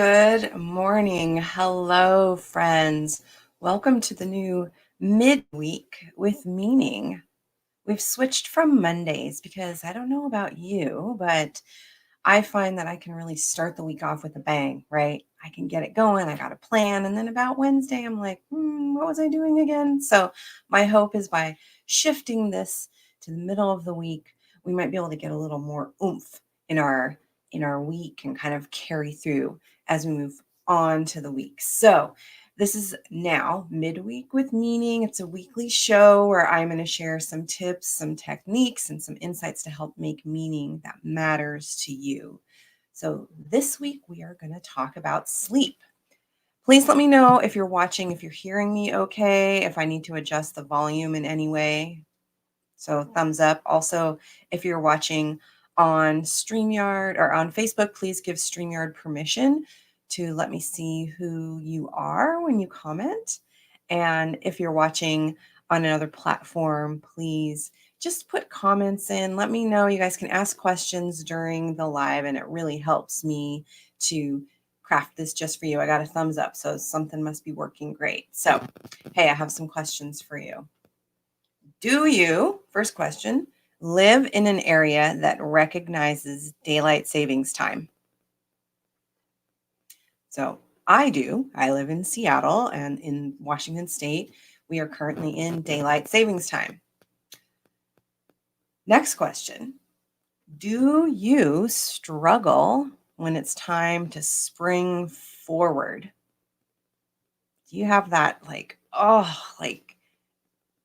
Good morning. Hello, friends. Welcome to the new midweek with meaning. We've switched from Mondays because I don't know about you, but I find that I can really start the week off with a bang, right? I can get it going. I got a plan. And then about Wednesday, I'm like, what was I doing again? So, my hope is by shifting this to the middle of the week, we might be able to get a little more oomph in our week and kind of carry through as we move on to the week. So, this is now Midweek with Meaning. It's a weekly show where I'm going to share some tips, some techniques, and some insights to help make meaning that matters to you. So, this week we are going to talk about sleep. Please let me know if you're watching, if you're hearing me okay, if I need to adjust the volume in any way. So, thumbs up. Also, if you're watching on StreamYard or on Facebook, please give StreamYard permission to let me see who you are when you comment. And if you're watching on another platform, please just put comments in. Let me know. You guys can ask questions during the live, and it really helps me to craft this just for you. I got a thumbs up, so something must be working great. So, hey, I have some questions for you. Do you, first question, live in an area that recognizes daylight savings time? So I do. I live in Seattle and in Washington State. We are currently in daylight savings time. Next question. Do you struggle when it's time to spring forward? Do you have that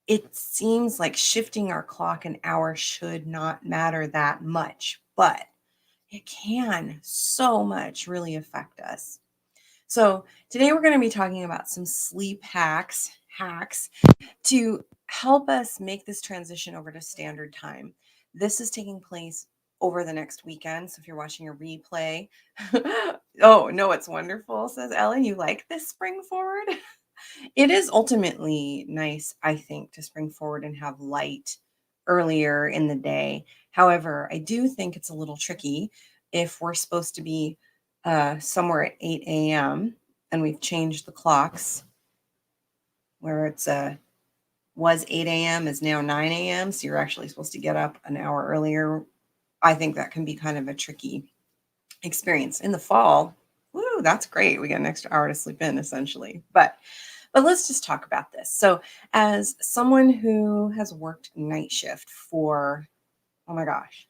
it seems like shifting our clock an hour should not matter that much, but it can so much really affect us. So today we're going to be talking about some sleep hacks to help us make this transition over to standard time. This is taking place over the next weekend. So if you're watching a replay, oh no, it's wonderful, says Ellen. You like this spring forward? It is ultimately nice, I think, to spring forward and have light earlier in the day. However, I do think it's a little tricky if we're supposed to be somewhere at 8 a.m. and we've changed the clocks where it's was 8 a.m. is now 9 a.m. So you're actually supposed to get up an hour earlier. I think that can be kind of a tricky experience. In the fall, woo, that's great. We get an extra hour to sleep in essentially. But let's just talk about this. So, as someone who has worked night shift for, oh my gosh,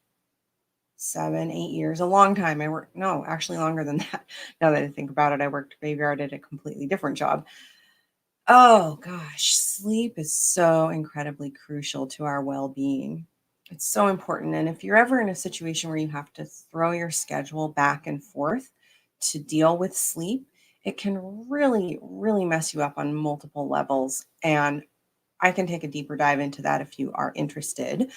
7, 8 years, a long time. No, actually longer than that. Now that I think about it, I worked graveyard at a completely different job. Oh gosh, sleep is so incredibly crucial to our well being. It's so important. And if you're ever in a situation where you have to throw your schedule back and forth to deal with sleep, it can really, really mess you up on multiple levels. And I can take a deeper dive into that if you are interested.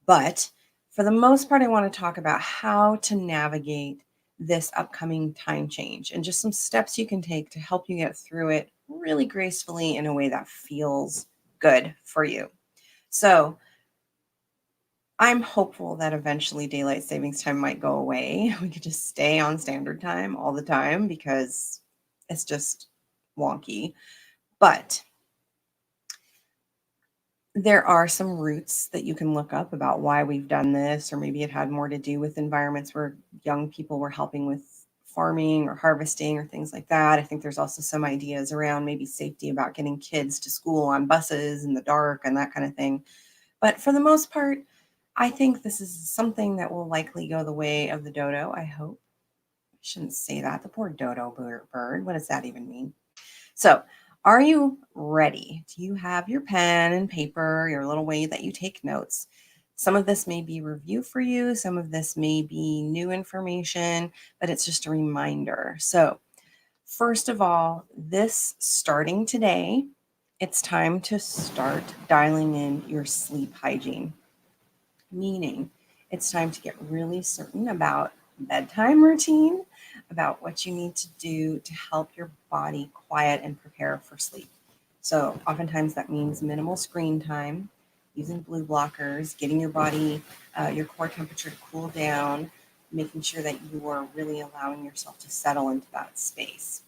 But for the most part, I want to talk about how to navigate this upcoming time change and just some steps you can take to help you get through it really gracefully in a way that feels good for you. So, I'm hopeful that eventually daylight savings time might go away. We could just stay on standard time all the time because it's just wonky. But there are some roots that you can look up about why we've done this, or maybe it had more to do with environments where young people were helping with farming or harvesting or things like that. I think there's also some ideas around maybe safety about getting kids to school on buses in the dark and that kind of thing. But for the most part, I think this is something that will likely go the way of the dodo, I hope. I shouldn't say that. The poor dodo bird. What does that even mean? So, are you ready? Do you have your pen and paper, your little way that you take notes? Some of this may be review for you, some of this may be new information, but it's just a reminder. So, first of all, this starting today, it's time to start dialing in your sleep hygiene, meaning it's time to get really certain about bedtime routine, about what you need to do to help your body quiet and prepare for sleep. So oftentimes that means minimal screen time, using blue blockers, getting your body, your core temperature to cool down, making sure that you are really allowing yourself to settle into that space.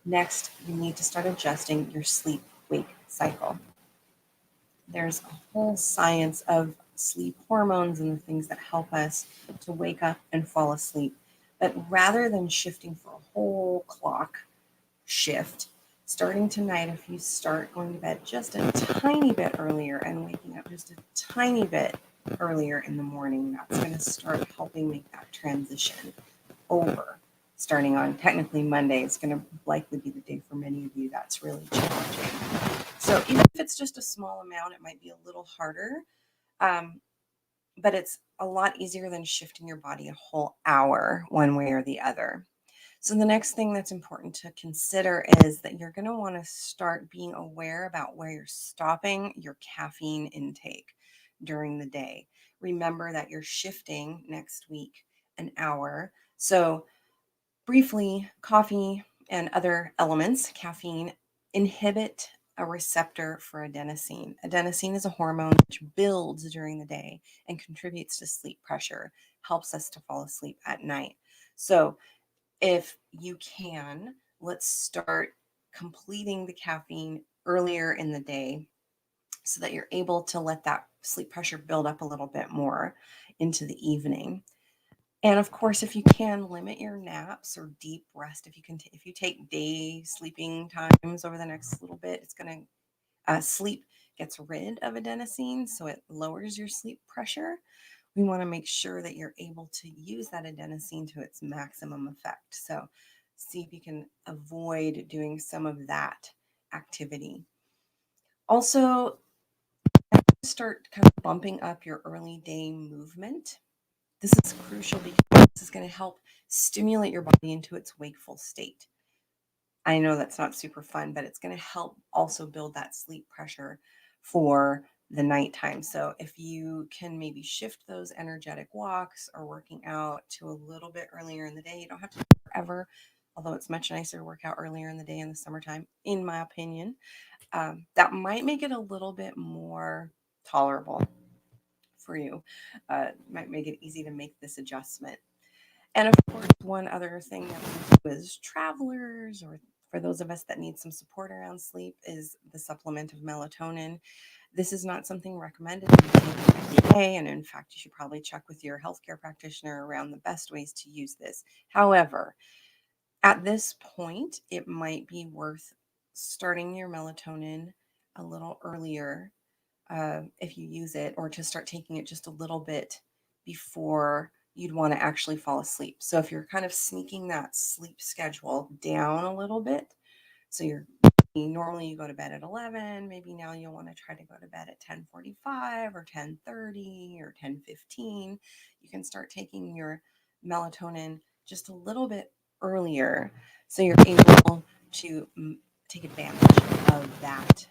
Next, you need to start adjusting your sleep wake cycle. There's a whole science of sleep hormones and the things that help us to wake up and fall asleep. But rather than shifting for a whole clock shift, starting tonight, if you start going to bed just a tiny bit earlier and waking up just a tiny bit earlier in the morning, that's going to start helping make that transition over. Starting on technically Monday, it's going to likely be the day for many of you that's really challenging. So even if it's just a small amount, it might be a little harder, but it's a lot easier than shifting your body a whole hour one way or the other. So the next thing that's important to consider is that you're going to want to start being aware about where you're stopping your caffeine intake during the day. Remember that you're shifting next week an hour. So briefly, coffee and other elements, caffeine, inhibit a receptor for adenosine. Adenosine is a hormone which builds during the day and contributes to sleep pressure, helps us to fall asleep at night. So if you can, let's start completing the caffeine earlier in the day so that you're able to let that sleep pressure build up a little bit more into the evening. And of course, if you can limit your naps or deep rest, if you can, if you take day sleeping times over the next little bit, it's going to sleep gets rid of adenosine, so it lowers your sleep pressure. We want to make sure that you're able to use that adenosine to its maximum effect. So see if you can avoid doing some of that activity. Also, start kind of bumping up your early day movement. This is crucial because this is going to help stimulate your body into its wakeful state. I know that's not super fun, but it's going to help also build that sleep pressure for the nighttime. So if you can maybe shift those energetic walks or working out to a little bit earlier in the day, you don't have to do it forever, although it's much nicer to work out earlier in the day in the summertime, in my opinion. That might make it a little bit more tolerable for you. Might make it easy to make this adjustment. And of course, one other thing that we do as travelers, or for those of us that need some support around sleep, is the supplement of melatonin. This is not something recommended to take every day, and in fact, you should probably check with your healthcare practitioner around the best ways to use this. However, at this point, it might be worth starting your melatonin a little earlier if you use it, or to start taking it just a little bit before you'd want to actually fall asleep. So if you're kind of sneaking that sleep schedule down a little bit, so you're normally you go to bed at 11, maybe now you'll want to try to go to bed at 10:45 or 10:30 or 10:15. You can start taking your melatonin just a little bit earlier so you're able to take advantage of that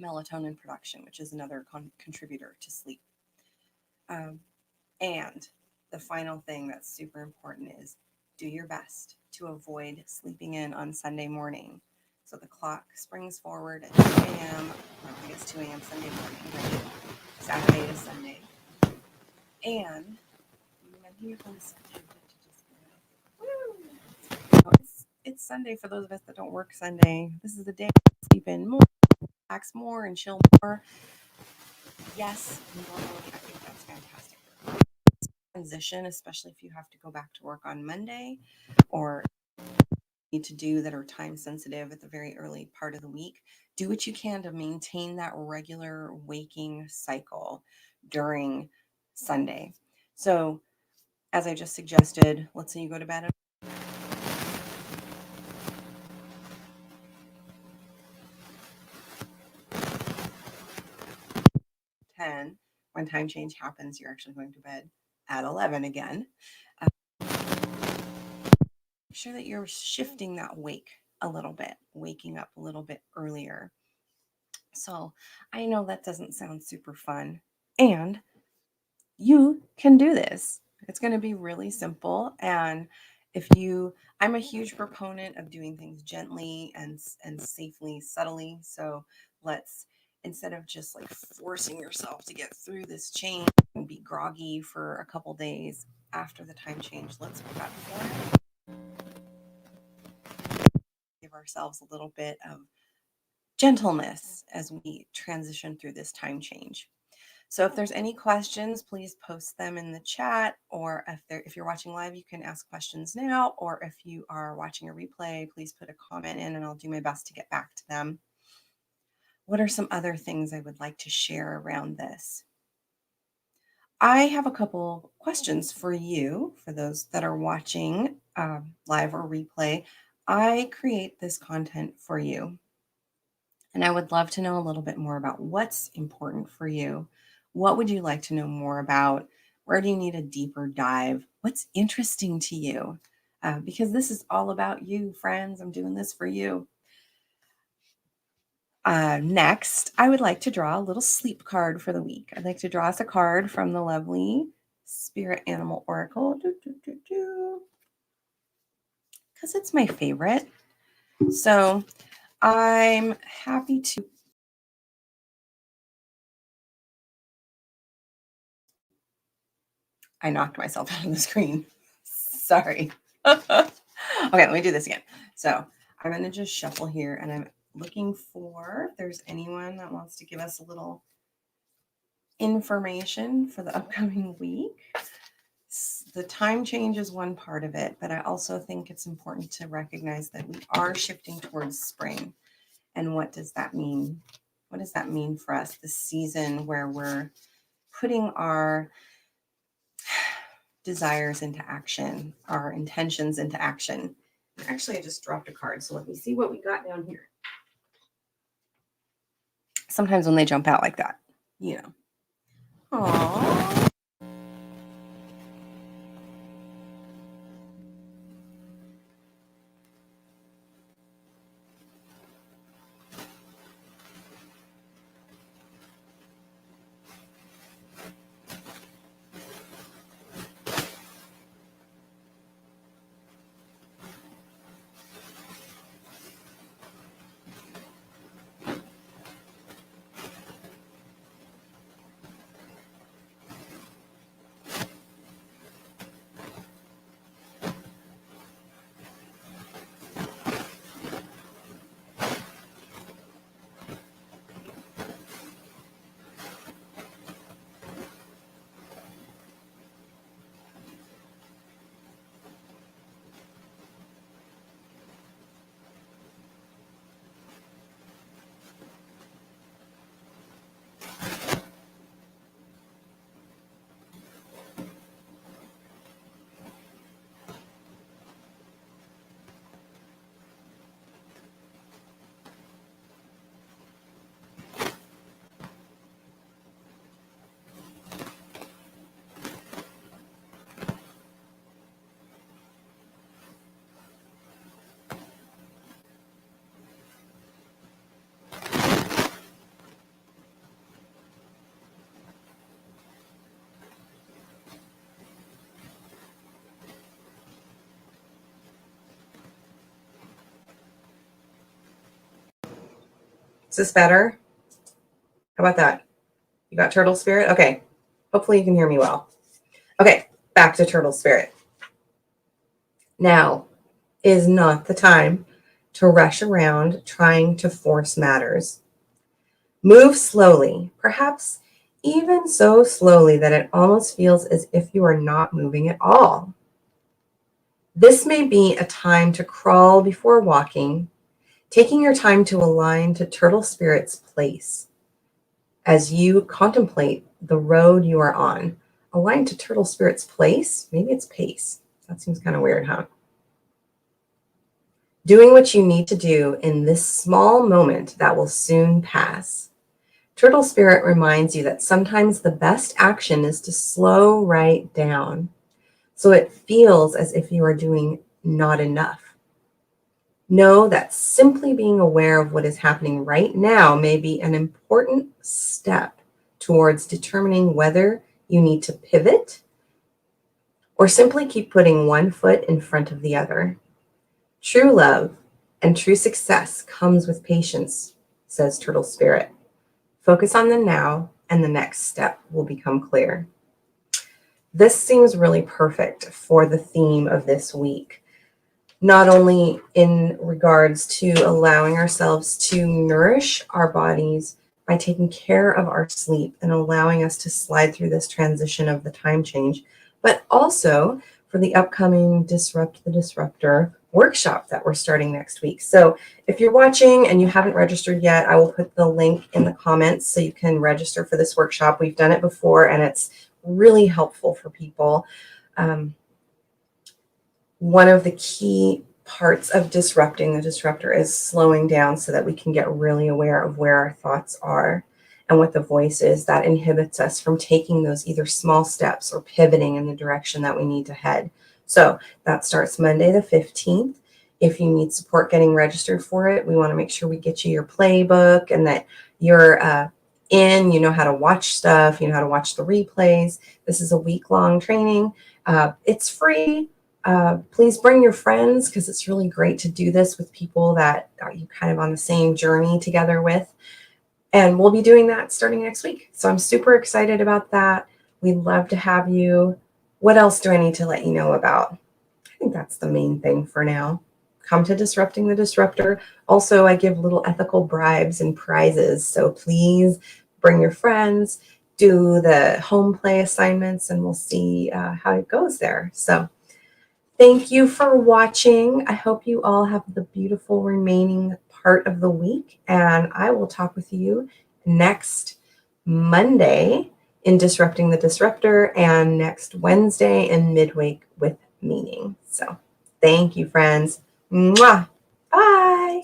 melatonin production, which is another contributor to sleep. Um, and the final thing that's super important is do your best to avoid sleeping in on Sunday morning. So the clock springs forward at 2 a.m. Well, I guess 2 a.m. Sunday morning, right? Saturday to Sunday. And I'm here for this. It's Sunday for those of us that don't work Sunday. This is the day to sleep in more, relax more, and chill more. Yes, normally I think that's fantastic. Transition, especially if you have to go back to work on Monday or need to do that are time sensitive at the very early part of the week. Do what you can to maintain that regular waking cycle during Sunday. So, as I just suggested, let's say you go to bed at 10. When time change happens, you're actually going to bed at 11 again. Make sure that you're shifting that wake a little bit, waking up a little bit earlier. So I know that doesn't sound super fun, and you can do this. It's going to be really simple. And I'm a huge proponent of doing things gently and safely, subtly. So let's, instead of just like forcing yourself to get through this change and be groggy for a couple days after the time change, let's prep for it. Give ourselves a little bit of gentleness as we transition through this time change. So if there's any questions, please post them in the chat, or if you're watching live, you can ask questions now, or if you are watching a replay, please put a comment in and I'll do my best to get back to them. What are some other things I would like to share around this? I have a couple questions for you, for those that are watching live or replay. I create this content for you, and I would love to know a little bit more about what's important for you. What would you like to know more about? Where do you need a deeper dive? What's interesting to you? Because this is all about you, friends. I'm doing this for you. Next, I would like to draw a little sleep card for the week. I'd like to draw us a card from the lovely Spirit Animal Oracle. Because it's my favorite. So I'm happy to. I knocked myself out of the screen. Sorry. Okay, let me do this again. So I'm going to just shuffle here, and I'm looking for if there's anyone that wants to give us a little information for the upcoming week. The time change is one part of it, but I also think it's important to recognize that we are shifting towards spring. And what does that mean? What does that mean for us, this season where we're putting our desires into action, our intentions into action? Actually, I just dropped a card, so let me see what we got down here. Sometimes when they jump out like that, you know. Aww. Is this better? How about that? You got turtle spirit? Okay. Hopefully you can hear me well. Okay, back to turtle spirit. Now is not the time to rush around trying to force matters. Move slowly, perhaps even so slowly that it almost feels as if you are not moving at all. This may be a time to crawl before walking, taking your time to align to turtle spirit's place. As you contemplate the road you are on, align to turtle spirit's place, maybe it's pace. That seems kind of weird, huh? Doing what you need to do in this small moment that will soon pass. Turtle spirit reminds you that sometimes the best action is to slow right down, so it feels as if you are doing not enough. Know that simply being aware of what is happening right now may be an important step towards determining whether you need to pivot or simply keep putting one foot in front of the other. True love and true success comes with patience, says Turtle Spirit. Focus on the now, and the next step will become clear. This seems really perfect for the theme of this week, not only in regards to allowing ourselves to nourish our bodies by taking care of our sleep and allowing us to slide through this transition of the time change, but also for the upcoming Disrupt the Disruptor workshop that we're starting next week. So if you're watching and you haven't registered yet, I will put the link in the comments so you can register for this workshop. We've done it before and it's really helpful for people. One of the key parts of disrupting the disruptor is slowing down so that we can get really aware of where our thoughts are and what the voice is that inhibits us from taking those either small steps or pivoting in the direction that we need to head. So that starts Monday the 15th. If you need support getting registered for it, we want to make sure we get you your playbook and that you're you know how to watch stuff, you know how to watch the replays. This is a week-long training. It's free. Please bring your friends because it's really great to do this with people that are you kind of on the same journey together with. And we'll be doing that starting next week. So I'm super excited about that. We'd love to have you. What else do I need to let you know about? I think that's the main thing for now. Come to Disrupting the Disruptor. Also, I give little ethical bribes and prizes. So please bring your friends, do the home play assignments, and we'll see how it goes there. So thank you for watching. I hope you all have the beautiful remaining part of the week, and I will talk with you next Monday in Disrupting the Disruptor and next Wednesday in Midweek with Meaning. So thank you, friends. Mwah. Bye.